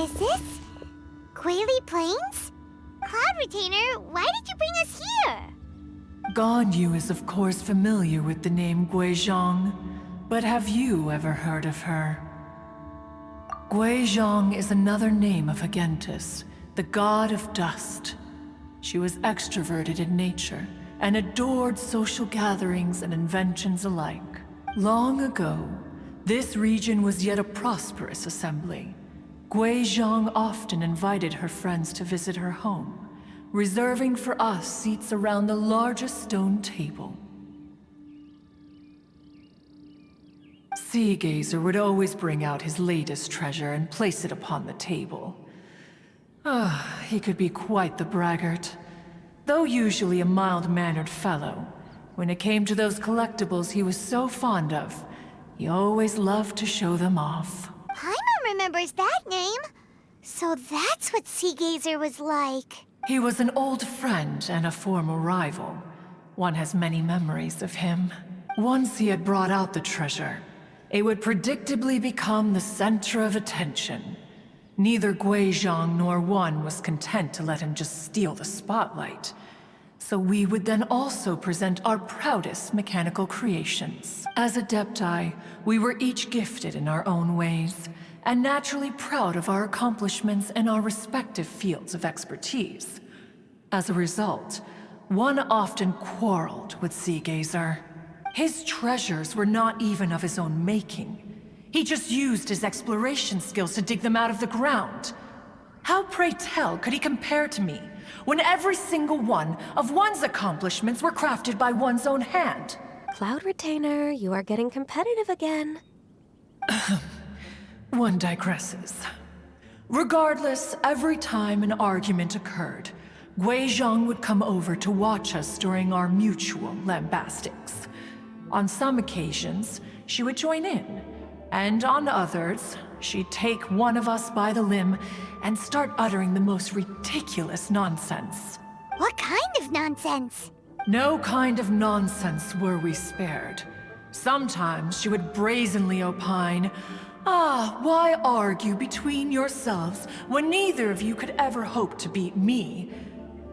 Is this Guili Plains? Cloud Retainer, why did you bring us here? Ganyu is of course familiar with the name Guizhong, but have you ever heard of her? Guizhong is another name of Agentis, the god of dust. She was extroverted in nature and adored social gatherings and inventions alike. Long ago, this region was yet a prosperous assembly. Guizhong often invited her friends to visit her home, reserving for us seats around the largest stone table. Sea Gazer would always bring out his latest treasure and place it upon the table. He could be quite the braggart. Though usually a mild-mannered fellow, when it came to those collectibles he was so fond of, he always loved to show them off. Paimon remembers that name. So that's what Sea Gazer was like. He was an old friend and a former rival. One has many memories of him. Once he had brought out the treasure, it would predictably become the center of attention. Neither Guizhong nor One was content to let him just steal the spotlight. So we would then also present our proudest mechanical creations. As Adepti, we were each gifted in our own ways, and naturally proud of our accomplishments in our respective fields of expertise. As a result, One often quarreled with Sea Gazer. His treasures were not even of his own making. He just used his exploration skills to dig them out of the ground. How, pray tell, could he compare to me, when every single one of One's accomplishments were crafted by one's own hand? Cloud Retainer, you are getting competitive again. One digresses. Regardless, every time an argument occurred, Guizhong would come over to watch us during our mutual lambastics. On some occasions, she would join in, and on others, she'd take one of us by the limb and start uttering the most ridiculous nonsense. What kind of nonsense? No kind of nonsense were we spared. Sometimes she would brazenly opine, why argue between yourselves when neither of you could ever hope to beat me?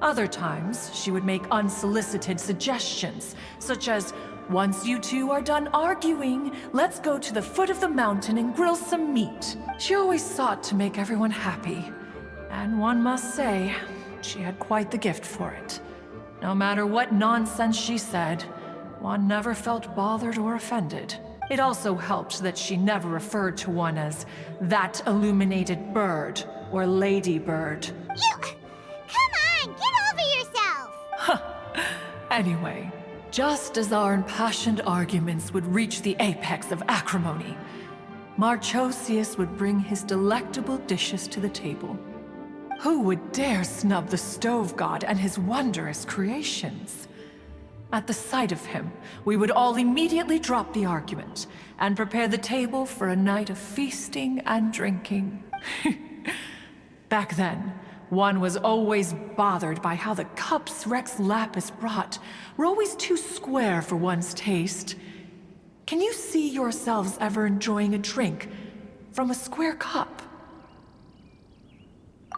Other times, she would make unsolicited suggestions, such as, once you two are done arguing, let's go to the foot of the mountain and grill some meat. She always sought to make everyone happy, and one must say, she had quite the gift for it. No matter what nonsense she said, One never felt bothered or offended. It also helped that she never referred to One as that illuminated bird or ladybird. Come on, get over yourself! Anyway, just as our impassioned arguments would reach the apex of acrimony, Marchosius would bring his delectable dishes to the table. Who would dare snub the stove god and his wondrous creations? At the sight of him, we would all immediately drop the argument and prepare the table for a night of feasting and drinking. Back then, One was always bothered by how the cups Rex Lapis brought were always too square for one's taste. Can you see yourselves ever enjoying a drink from a square cup?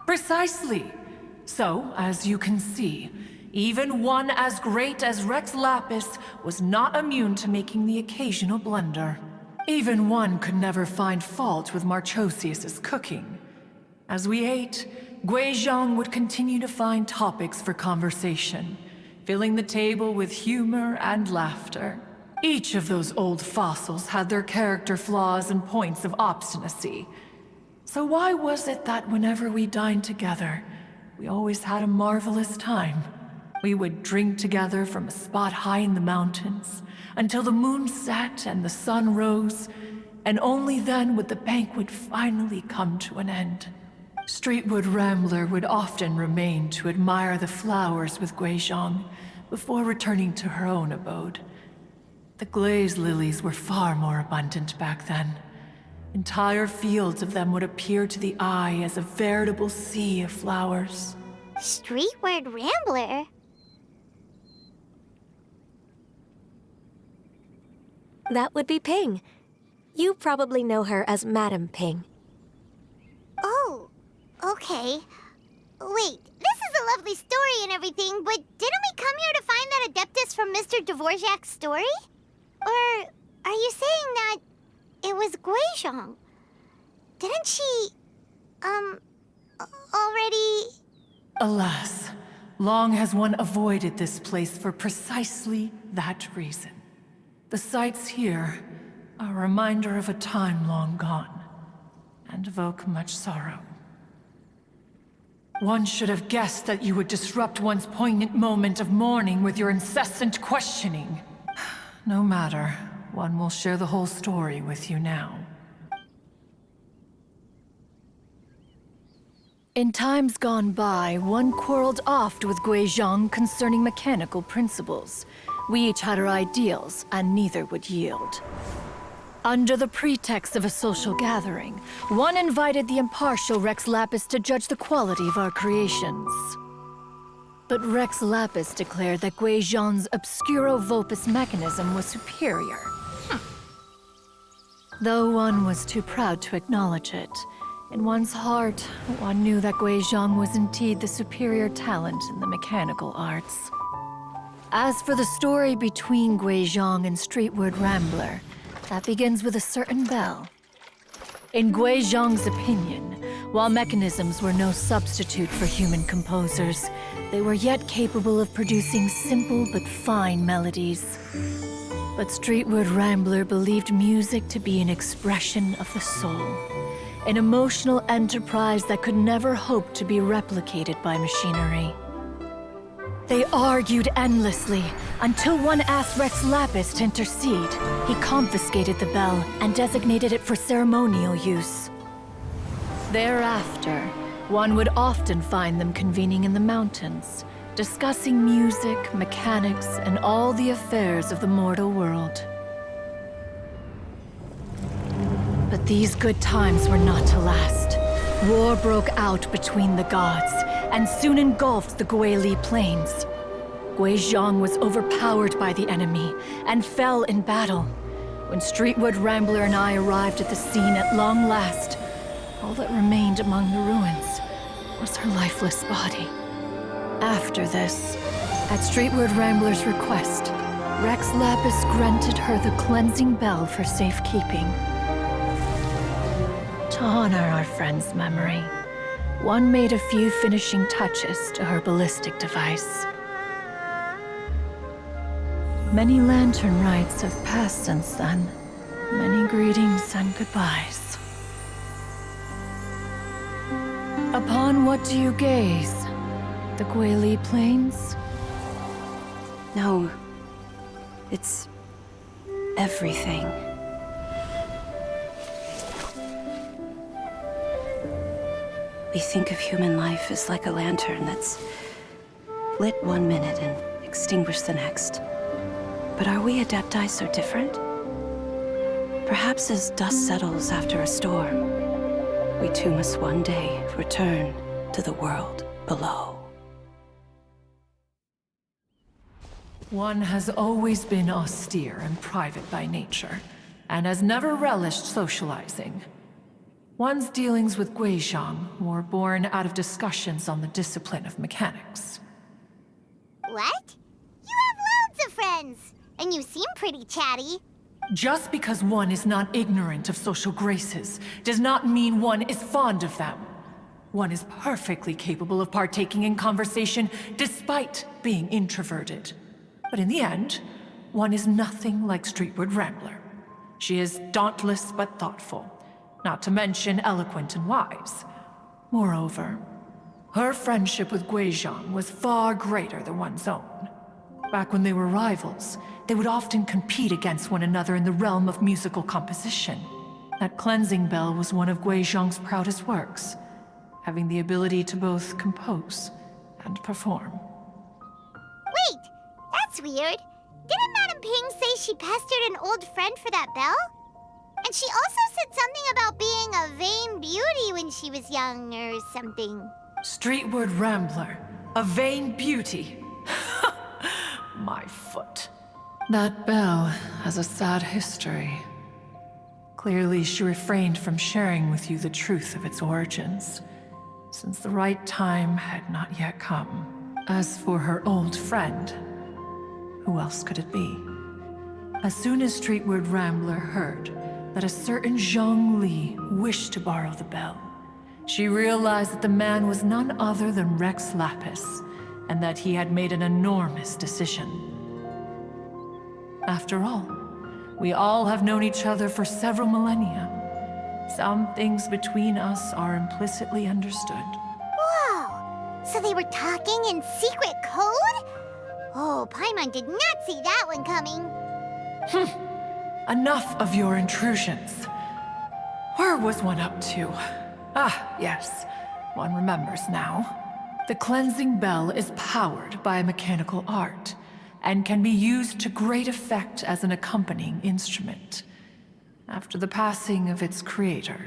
Precisely. So, as you can see, even one as great as Rex Lapis was not immune to making the occasional blunder. Even One could never find fault with Marchosius's cooking. As we ate, Guizhong would continue to find topics for conversation, filling the table with humor and laughter. Each of those old fossils had their character flaws and points of obstinacy. So why was it that whenever we dined together, we always had a marvelous time? We would drink together from a spot high in the mountains, until the moon set and the sun rose, and only then would the banquet finally come to an end. Streetwood Rambler would often remain to admire the flowers with Guizhong before returning to her own abode. The glaze lilies were far more abundant back then. Entire fields of them would appear to the eye as a veritable sea of flowers. Streetward Rambler? That would be Ping. You probably know her as Madam Ping. Oh, Okay. Wait, this is a lovely story and everything, but didn't we come here to find that Adeptus from Mr. Dvorak's story? Or are you saying that it was Guizhong? Didn't she, already... Alas, long has one avoided this place for precisely that reason. The sights here are a reminder of a time long gone, and evoke much sorrow. One should have guessed that you would disrupt one's poignant moment of mourning with your incessant questioning. No matter, one will share the whole story with you now. In times gone by, one quarreled oft with Guizhong concerning mechanical principles. We each had our ideals, and neither would yield. Under the pretext of a social gathering, one invited the impartial Rex Lapis to judge the quality of our creations. But Rex Lapis declared that Guizhong's Obscuro Vulpus mechanism was superior. Though one was too proud to acknowledge it, in one's heart, one knew that Guizhong was indeed the superior talent in the mechanical arts. As for the story between Guizhong and Streetward Rambler, that begins with a certain bell. In Guizhong's opinion, while mechanisms were no substitute for human composers, they were yet capable of producing simple but fine melodies. But Streetward Rambler believed music to be an expression of the soul, an emotional enterprise that could never hope to be replicated by machinery. They argued endlessly, until one asked Rex Lapis to intercede. He confiscated the bell and designated it for ceremonial use. Thereafter, one would often find them convening in the mountains, discussing music, mechanics, and all the affairs of the mortal world. But these good times were not to last. War broke out between the gods, and soon engulfed the Guili Plains. Guizhong was overpowered by the enemy, and fell in battle. When Streetwood Rambler and I arrived at the scene at long last, all that remained among the ruins was her lifeless body. After this, at Streetwood Rambler's request, Rex Lapis granted her the cleansing bell for safekeeping. To honor our friend's memory, one made a few finishing touches to her ballistic device. Many lantern rites have passed since then. Many greetings and goodbyes. Upon what do you gaze? The Guili Plains? No. It's everything. We think of human life as like a lantern that's lit one minute and extinguished the next. But are we Adepti so different? Perhaps as dust settles after a storm, we too must one day return to the world below. One has always been austere and private by nature, and has never relished socializing. One's dealings with Guizhong were born out of discussions on the discipline of mechanics. What? You have loads of friends, and you seem pretty chatty. Just because one is not ignorant of social graces does not mean one is fond of them. One is perfectly capable of partaking in conversation despite being introverted. But in the end, one is nothing like Streetwood Rambler. She is dauntless but thoughtful, not to mention eloquent and wise. Moreover, her friendship with Guizhong was far greater than one's own. Back when they were rivals, they would often compete against one another in the realm of musical composition. That cleansing bell was one of Guizhong's proudest works, having the ability to both compose and perform. Wait, that's weird. Didn't Madame Ping say she pestered an old friend for that bell? And she also said something about being a vain beauty when she was young or something. Streetward Rambler, a vain beauty. My foot. That bell has a sad history. Clearly, she refrained from sharing with you the truth of its origins. since the right time had not yet come. As for her old friend, who else could it be? As soon as Streetward Rambler heard that a certain Zhang Li wished to borrow the bell, she realized that the man was none other than Rex Lapis, and that he had made an enormous decision. After all, we all have known each other for several millennia. Some things between us are implicitly understood. Whoa! So they were talking in secret code? Oh, Paimon did not see that one coming. Enough of your intrusions. Where was one up to? Ah, yes. One remembers now. The cleansing bell is powered by a mechanical art, and can be used to great effect as an accompanying instrument. After the passing of its creator,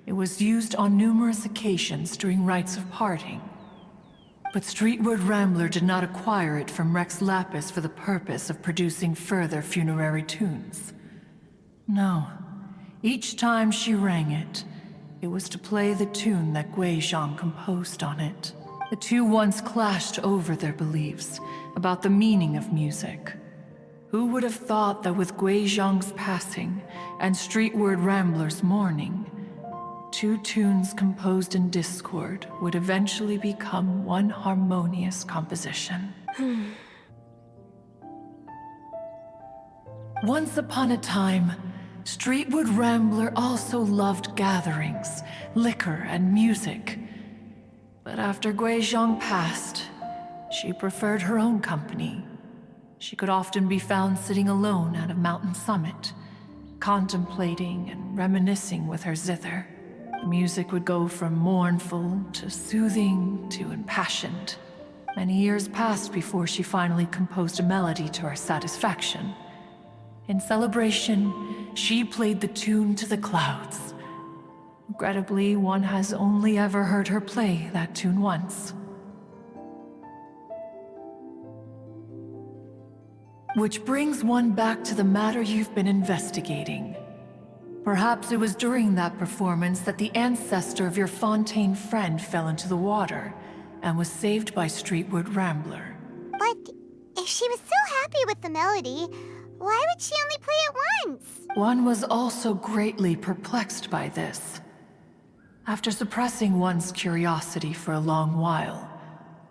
it was used on numerous occasions during rites of parting. But Streetward Rambler did not acquire it from Rex Lapis for the purpose of producing further funerary tunes. No. Each time she rang it, it was to play the tune that Guizhong composed on it. The two once clashed over their beliefs about the meaning of music. Who would have thought that with Guizhong's passing and Streetward Rambler's mourning, two tunes composed in discord would eventually become one harmonious composition? Once upon a time, Streetward Rambler also loved gatherings, liquor, and music. But after Guizhong passed, she preferred her own company. She could often be found sitting alone at a mountain summit, contemplating and reminiscing with her zither. The music would go from mournful to soothing to impassioned. Many years passed before she finally composed a melody to her satisfaction. In celebration, she played the tune to the clouds. Regrettably, one has only ever heard her play that tune once. Which brings one back to the matter you've been investigating. Perhaps it was during that performance that the ancestor of your Fontaine friend fell into the water and was saved by Streetward Rambler. But if she was so happy with the melody, why would she only play it once? One was also greatly perplexed by this. After suppressing one's curiosity for a long while,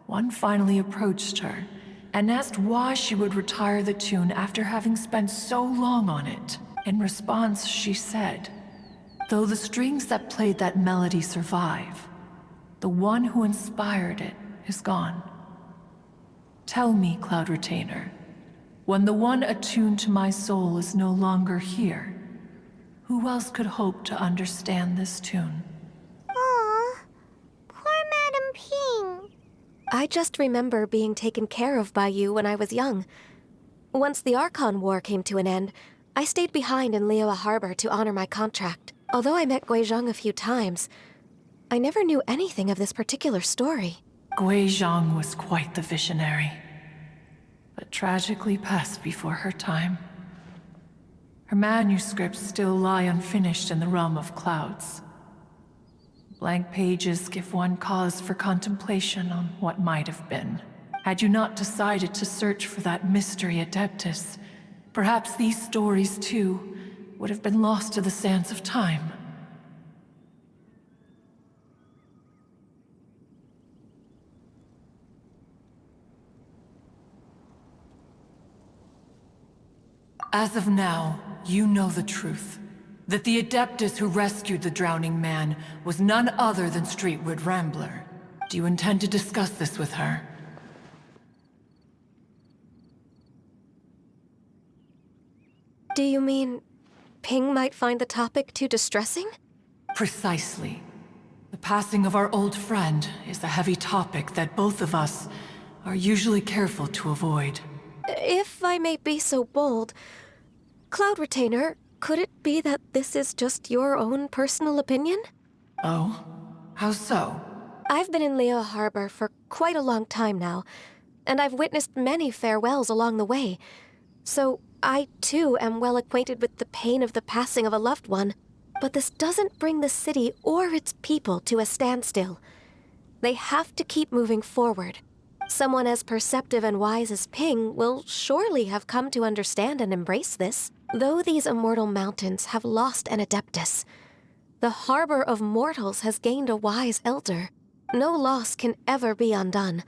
one finally approached her and asked why she would retire the tune after having spent so long on it. In response, she said, "Though the strings that played that melody survive, the one who inspired it is gone. Tell me, Cloud Retainer, when the one attuned to my soul is no longer here, who else could hope to understand this tune?" Aw, poor Madam Ping. I just remember being taken care of by you when I was young. Once the Archon War came to an end, I stayed behind in Liyue Harbor to honor my contract. Although I met Guizhong a few times, I never knew anything of this particular story. Guizhong was quite the visionary, but tragically passed before her time. Her manuscripts still lie unfinished in the realm of clouds. Blank pages give one cause for contemplation on what might have been. Had you not decided to search for that mystery Adeptus, perhaps these stories, too, would have been lost to the sands of time. As of now, you know the truth. That the Adeptus who rescued the drowning man was none other than Streetward Rambler. Do you intend to discuss this with her? Do you mean Ping might find the topic too distressing? Precisely. The passing of our old friend is a heavy topic that both of us are usually careful to avoid. If I may be so bold, Cloud Retainer, could it be that this is just your own personal opinion? Oh? How so? I've been in Liyue Harbor for quite a long time now, and I've witnessed many farewells along the way. So I, too, am well acquainted with the pain of the passing of a loved one. But this doesn't bring the city or its people to a standstill. They have to keep moving forward. Someone as perceptive and wise as Ping will surely have come to understand and embrace this. Though these immortal mountains have lost an Adeptus, the harbor of mortals has gained a wise elder. No loss can ever be undone,